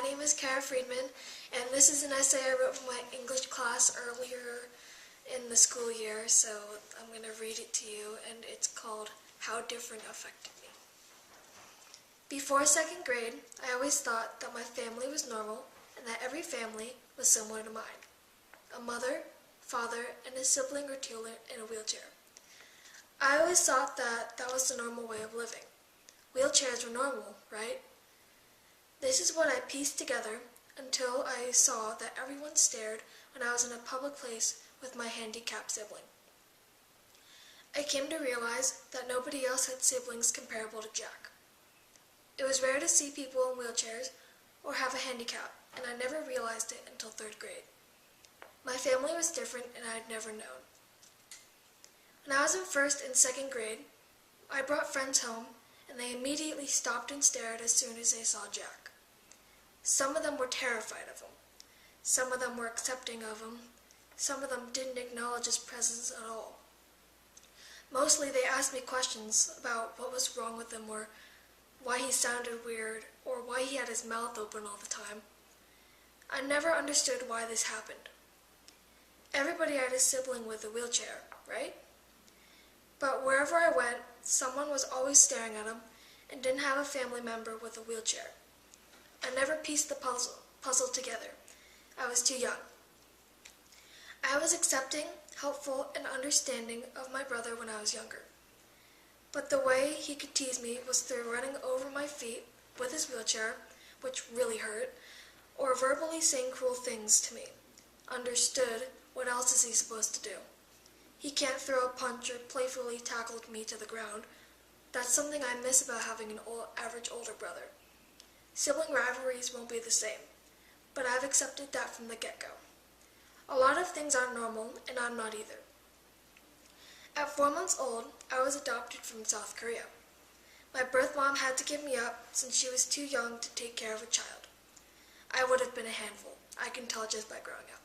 name is Cara Friedman, and this is an essay I wrote for my English class earlier in the school year, so I'm going to read it to you, and it's called How Different Affected Me. Before second grade, I always thought that my family was normal and that every family was similar to mine. A mother, father, and a sibling or two in a wheelchair. I always thought that that was the normal way of living. Wheelchairs were normal, right? This is what I pieced together until I saw that everyone stared when I was in a public place with my handicapped sibling. I came to realize that nobody else had siblings comparable to Jack. It was rare to see people in wheelchairs or have a handicap, and I never realized it until third grade. My family was different and I had never known. When I was in first and second grade, I brought friends home and they immediately stopped and stared as soon as they saw Jack. Some of them were terrified of him. Some of them were accepting of him. Some of them didn't acknowledge his presence at all. Mostly they asked me questions about what was wrong with him or why he sounded weird or why he had his mouth open all the time. I never understood why this happened. Everybody had a sibling with a wheelchair, right? But wherever I went, someone was always staring at him and didn't have a family member with a wheelchair. I never pieced the puzzle together. I was too young. I was accepting, helpful, and understanding of my brother when I was younger. But the way he could tease me was through running over my feet with his wheelchair, which really hurt, or verbally saying cruel things to me. Understood, what else is he supposed to do? He can't throw a punch or playfully tackle me to the ground. That's something I miss about having an average older brother. Sibling rivalries won't be the same, but I've accepted that from the get-go. A lot of things aren't normal, and I'm not either. At 4 months old, I was adopted from South Korea. My birth mom had to give me up since she was too young to take care of a child. I would have been a handful. I can tell just by growing up.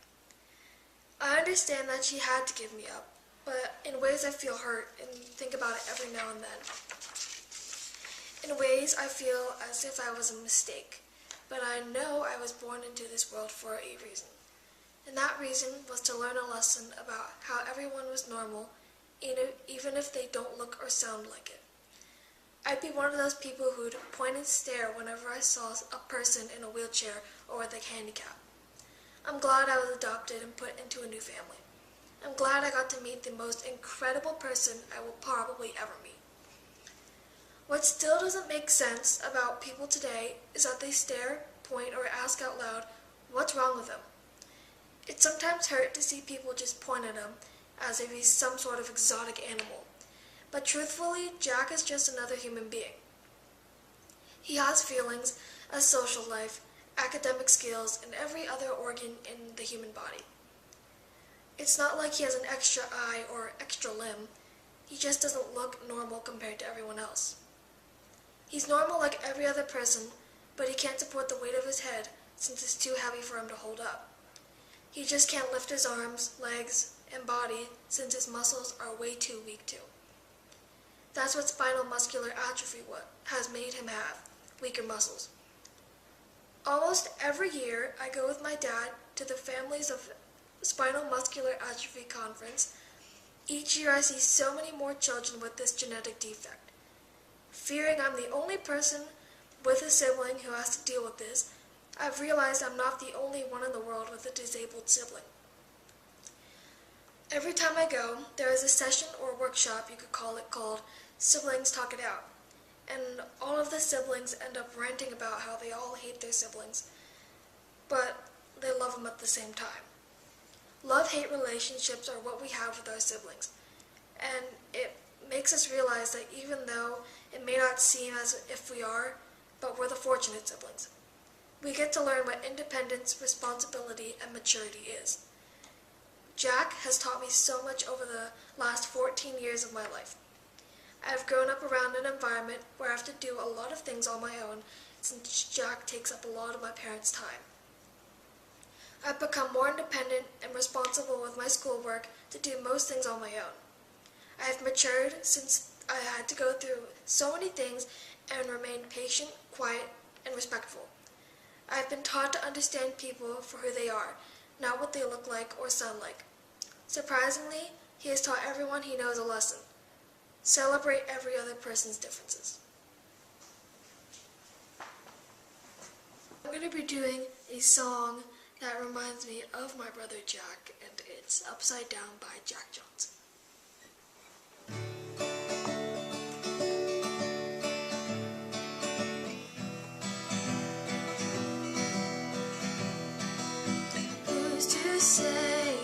I understand that she had to give me up, but in ways I feel hurt and think about it every now and then. In ways I feel as if I was a mistake, but I know I was born into this world for a reason. And that reason was to learn a lesson about how everyone was normal, even if they don't look or sound like it. I'd be one of those people who'd point and stare whenever I saw a person in a wheelchair or with a handicap. I'm glad I was adopted and put into a new family. I'm glad I got to meet the most incredible person I will probably ever meet. What still doesn't make sense about people today is that they stare, point, or ask out loud, "What's wrong with him?" It sometimes hurts to see people just point at him as if he's some sort of exotic animal. But truthfully, Jack is just another human being. He has feelings, a social life, academic skills, and every other organ in the human body. It's not like he has an extra eye or extra limb. He just doesn't look normal compared to everyone else. He's normal like every other person, but he can't support the weight of his head since it's too heavy for him to hold up. He just can't lift his arms, legs, and body since his muscles are way too weak too. That's what spinal muscular atrophy has made him have, weaker muscles. Almost every year, I go with my dad to the Families of Spinal Muscular Atrophy Conference. Each year I see so many more children with this genetic defect. Fearing I'm the only person with a sibling who has to deal with this, I've realized I'm not the only one in the world with a disabled sibling. Every time I go, there is a session or workshop, you could call it, called Siblings Talk It Out. And all of the siblings end up ranting about how they all hate their siblings, but they love them at the same time. Love-hate relationships are what we have with our siblings, and it makes us realize that even though it may not seem as if we are, but we're the fortunate siblings. We get to learn what independence, responsibility, and maturity is. Jack has taught me so much over the last 14 years of my life. I've grown up around an environment where I have to do a lot of things on my own since Jack takes up a lot of my parents' time. I've become more independent and responsible with my schoolwork to do most things on my own. I have matured since I had to go through so many things and remain patient, quiet, and respectful. I've been taught to understand people for who they are, not what they look like or sound like. Surprisingly, he has taught everyone he knows a lesson. Celebrate every other person's differences. I'm going to be doing a song that reminds me of my brother Jack, and it's Upside Down by Jack Johnson. Who's to say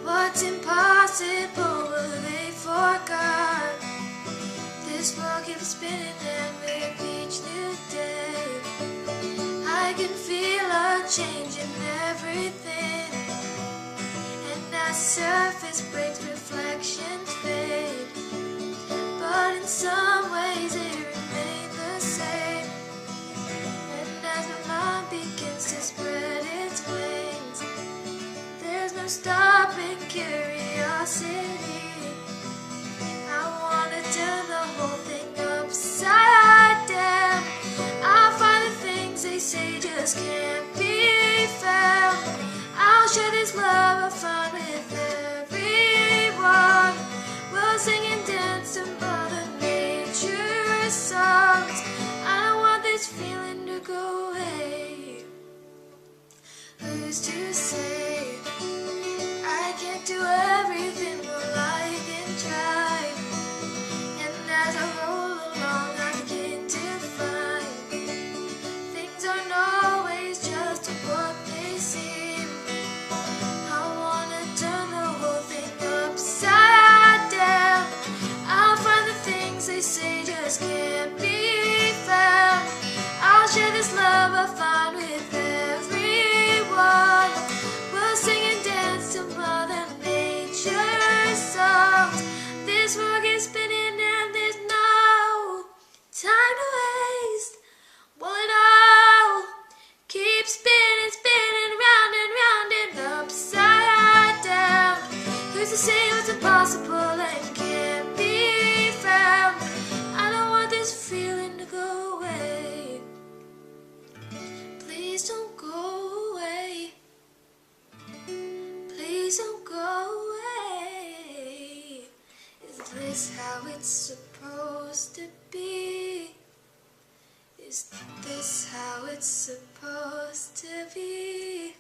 what's impossible will they forgot? This world keeps spinning and with each new day I can feel a change in everything, and as surface breaks, reflections fade, but in some ways they remain the same. And as my mind begins to spread its wings, there's no stopping curiosity. I wanna turn the whole thing upside down. I'll find the things they say just can't be found. I'll share this love I find with everyone. We'll sing and dance to Mother Nature's songs. I don't want this feeling to go away. Who's to say I can't do everything, well I can try. And as I roll along I begin to find things aren't always just what they seem. I wanna turn the whole thing upside down. I'll find the things they say just can't be found. I'll share this love I find with everyone. We'll sing and dance to Mother Nature's songs. This world is spinning and there's no time to waste. Well, it all keeps spinning, spinning round and round and upside down. Who's to say what's impossible and can't be found? I don't want this feeling to go away. Please don't go away. Please don't go away. Is this how it's supposed to be? Is this how it's supposed to be?